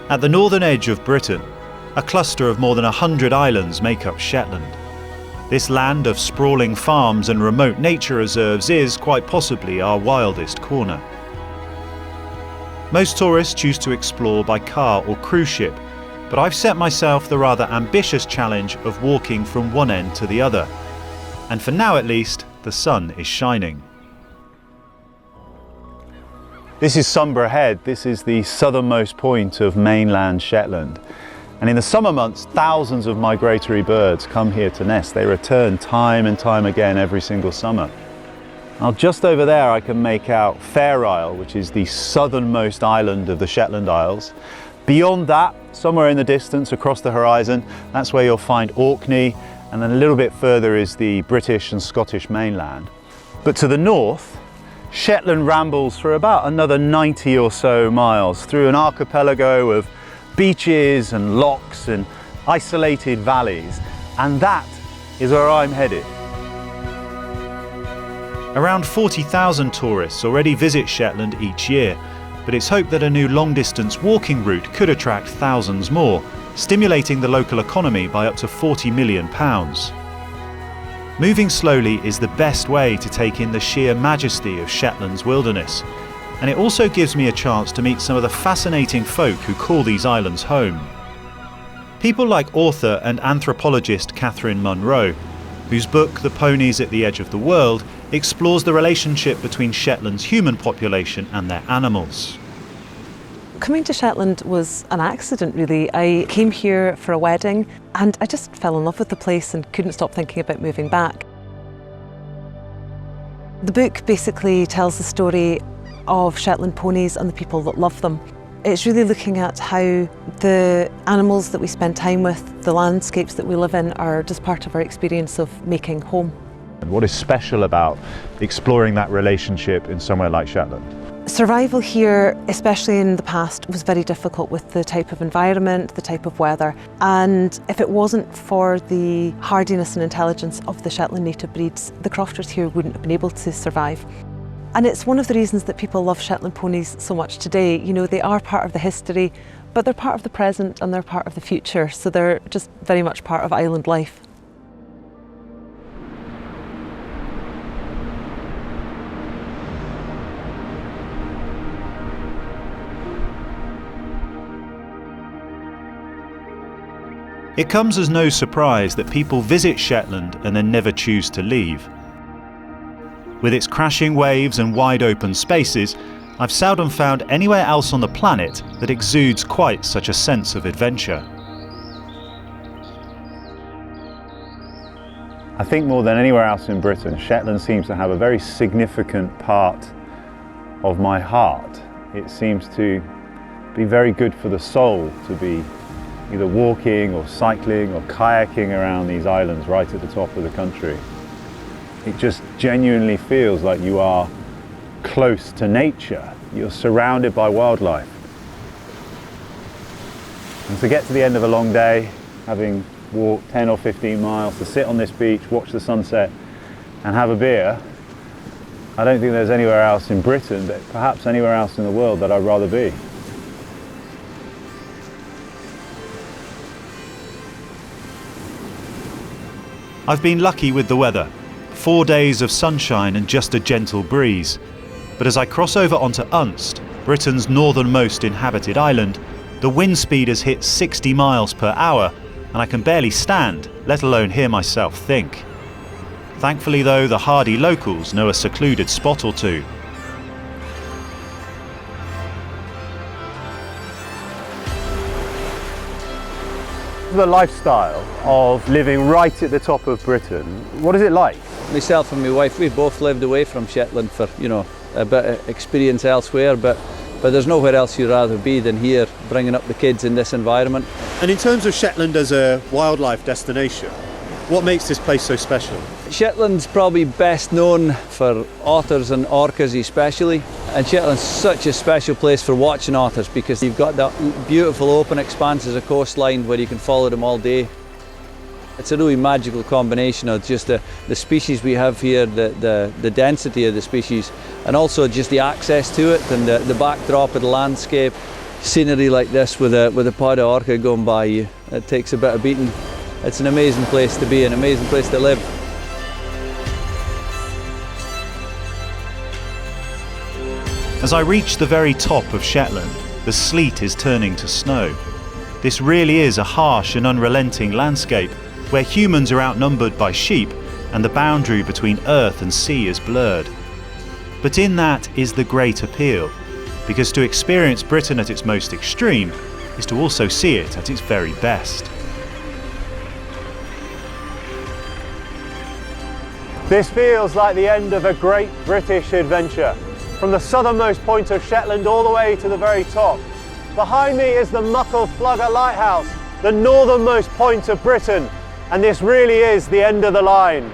At the northern edge of Britain, a cluster of more than 100 islands make up Shetland. This land of sprawling farms and remote nature reserves is, quite possibly, our wildest corner. Most tourists choose to explore by car or cruise ship, but I've set myself the rather ambitious challenge of walking from one end to the other. And for now at least, the sun is shining. This is Sunborough Head. This is the southernmost point of mainland Shetland. And in the summer months, thousands of migratory birds come here to nest. They return time and time again every single summer. Now just over there I can make out Fair Isle, which is the southernmost island of the Shetland Isles. Beyond that, somewhere in the distance across the horizon, that's where you'll find Orkney, and then a little bit further is the British and Scottish mainland. But to the north, Shetland rambles for about another 90 or so miles through an archipelago of beaches and lochs and isolated valleys, and that is where I'm headed. Around 40,000 tourists already visit Shetland each year, but it's hoped that a new long-distance walking route could attract thousands more, stimulating the local economy by up to £40 million. Moving slowly is the best way to take in the sheer majesty of Shetland's wilderness, and it also gives me a chance to meet some of the fascinating folk who call these islands home. People like author and anthropologist Catherine Munro, whose book The Ponies at the Edge of the World explores the relationship between Shetland's human population and their animals. Coming to Shetland was an accident, really. I came here for a wedding and I just fell in love with the place and couldn't stop thinking about moving back. The book basically tells the story of Shetland ponies and the people that love them. It's really looking at how the animals that we spend time with, the landscapes that we live in, are just part of our experience of making home. And what is special about exploring that relationship in somewhere like Shetland? Survival here, especially in the past, was very difficult with the type of environment, the type of weather. And if it wasn't for the hardiness and intelligence of the Shetland native breeds, the crofters here wouldn't have been able to survive. And it's one of the reasons that people love Shetland ponies so much today. You know, they are part of the history, but they're part of the present and they're part of the future. So they're just very much part of island life. It comes as no surprise that people visit Shetland and then never choose to leave. With its crashing waves and wide open spaces, I've seldom found anywhere else on the planet that exudes quite such a sense of adventure. I think more than anywhere else in Britain, Shetland seems to have a very significant part of my heart. It seems to be very good for the soul to be either walking or cycling or kayaking around these islands right at the top of the country. It just genuinely feels like you are close to nature. You're surrounded by wildlife. And to get to the end of a long day, having walked 10 or 15 miles, to sit on this beach, watch the sunset and have a beer, I don't think there's anywhere else in Britain, but perhaps anywhere else in the world, that I'd rather be. I've been lucky with the weather. 4 days of sunshine and just a gentle breeze. But as I cross over onto Unst, Britain's northernmost inhabited island, the wind speed has hit 60 miles per hour and I can barely stand, let alone hear myself think. Thankfully though, the hardy locals know a secluded spot or two. The lifestyle of living right at the top of Britain, what is it like? Myself and my wife, we've both lived away from Shetland for, a bit of experience elsewhere, but there's nowhere else you'd rather be than here, bringing up the kids in this environment. And in terms of Shetland as a wildlife destination, what makes this place so special? Shetland's probably best known for otters and orcas especially, and Shetland's such a special place for watching otters because you've got that beautiful open expanses of coastline where you can follow them all day. It's a really magical combination of just the species we have here, the density of the species, and also just the access to it and the backdrop of the landscape. scenery like this with a pod of orca going by you. It takes a bit of beating. It's an amazing place to be, an amazing place to live. As I reach the very top of Shetland, the sleet is turning to snow. This really is a harsh and unrelenting landscape where humans are outnumbered by sheep and the boundary between earth and sea is blurred. But in that is the great appeal, because to experience Britain at its most extreme is to also see it at its very best. This feels like the end of a great British adventure. From the southernmost point of Shetland all the way to the very top. Behind me is the Muckle Flugga Lighthouse, the northernmost point of Britain, and this really is the end of the line.